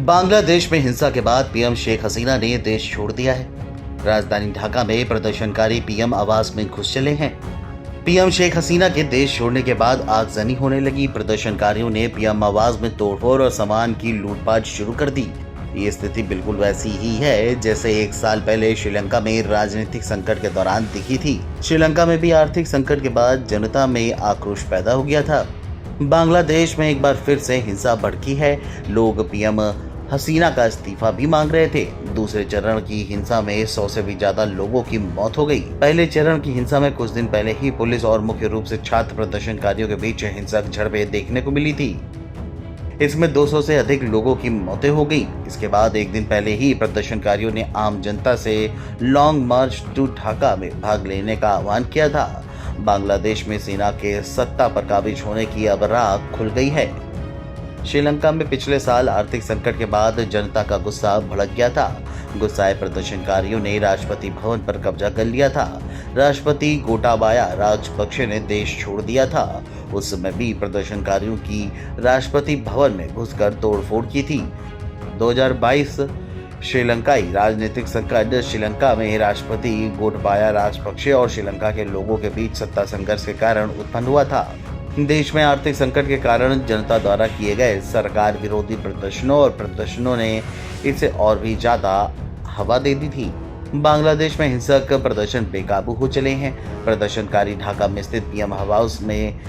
बांग्लादेश में हिंसा के बाद पीएम शेख हसीना ने देश छोड़ दिया है। राजधानी ढाका में प्रदर्शनकारी पीएम आवास में घुस चले हैं। पीएम शेख हसीना के देश छोड़ने के बाद आगजनी होने लगी। प्रदर्शनकारियों ने पीएम आवास में तोड़फोड़ और सामान की लूटपाट शुरू कर दी। ये स्थिति बिल्कुल वैसी ही है जैसे 1 साल पहले श्रीलंका में राजनीतिक संकट के दौरान दिखी थी। श्रीलंका में भी आर्थिक संकट के बाद जनता में आक्रोश पैदा हो गया था। बांग्लादेश में एक बार फिर से हिंसा भड़की है। लोग पीएम हसीना का इस्तीफा भी मांग रहे थे। दूसरे चरण की हिंसा में 100 से भी ज्यादा लोगों की मौत हो गई। पहले चरण की हिंसा में कुछ दिन पहले ही पुलिस और मुख्य रूप से छात्र प्रदर्शनकारियों के बीच हिंसक झड़पें देखने को मिली थी। इसमें 200 से अधिक लोगों की मौतें हो गई। इसके बाद एक दिन पहले ही प्रदर्शनकारियों ने आम जनता से लॉन्ग मार्च टू ढाका में भाग लेने का आह्वान किया था। बांग्लादेश में सेना के सत्ता पर काबिज होने की अब राह खुल गई है। श्रीलंका में पिछले साल आर्थिक संकट के बाद जनता का गुस्सा भड़क गया था। गुस्साए प्रदर्शनकारियों ने राष्ट्रपति भवन पर कब्जा कर लिया था। राष्ट्रपति गोटाबाया राजपक्षे ने देश छोड़ दिया था। उस समय भी प्रदर्शनकारियों की राष्ट्रपति भवन में घुसकर तोड़फोड़ की थी। 2022 श्रीलंकाई राजनीतिक संकट श्रीलंका में राष्ट्रपति गोटाबाया राजपक्षे और श्रीलंका के लोगों के बीच सत्ता संघर्ष के कारण उत्पन्न हुआ था। देश में आर्थिक संकट के कारण जनता द्वारा किए गए सरकार विरोधी प्रदर्शनों ने इसे और भी ज्यादा हवा दे दी थी। बांग्लादेश में हिंसक प्रदर्शन बेकाबू हो चले हैं। प्रदर्शनकारी ढाका में स्थित पीएम हाउस में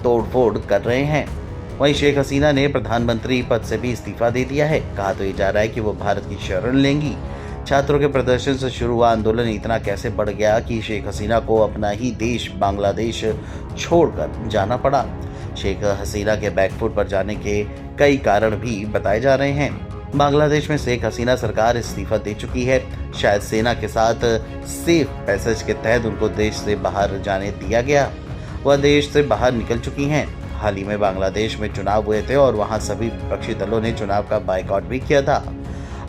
तोड़फोड़ कर रहे हैं। वहीं शेख हसीना ने प्रधानमंत्री पद से भी इस्तीफा दे दिया है। कहा तो ये जा रहा है कि वो भारत की शरण लेंगी। छात्रों के प्रदर्शन से शुरू हुआ आंदोलन इतना कैसे बढ़ गया कि शेख हसीना को अपना ही देश बांग्लादेश छोड़कर जाना पड़ा। शेख हसीना के बैकफुट पर जाने के कई कारण भी बताए जा रहे हैं। बांग्लादेश में शेख हसीना सरकार इस्तीफा दे चुकी है। शायद सेना के साथ सेफ पैसेज के तहत उनको देश से बाहर जाने दिया गया। वह देश से बाहर निकल चुकी हैं। हाल ही में बांग्लादेश में चुनाव हुए थे और वहां सभी विपक्षी दलों ने चुनाव का बायकॉट भी किया था।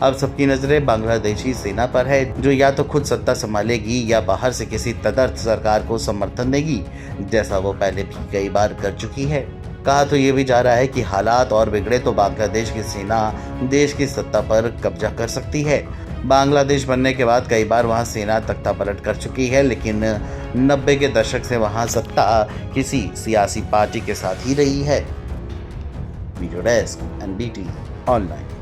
अब सबकी नजरें बांग्लादेशी सेना पर है, जो या तो खुद सत्ता संभालेगी या बाहर से किसी तदर्थ सरकार को समर्थन देगी, जैसा वो पहले भी कई बार कर चुकी है। कहा तो ये भी जा रहा है कि हालात और बिगड़े तो बांग्लादेश की सेना देश की सत्ता पर कब्जा कर सकती है। बांग्लादेश बनने के बाद कई बार वहां सेना तख्ता पलट कर चुकी है, लेकिन 90 के दशक से वहां सत्ता किसी सियासी पार्टी के साथ ही रही है। Video desk NBT online.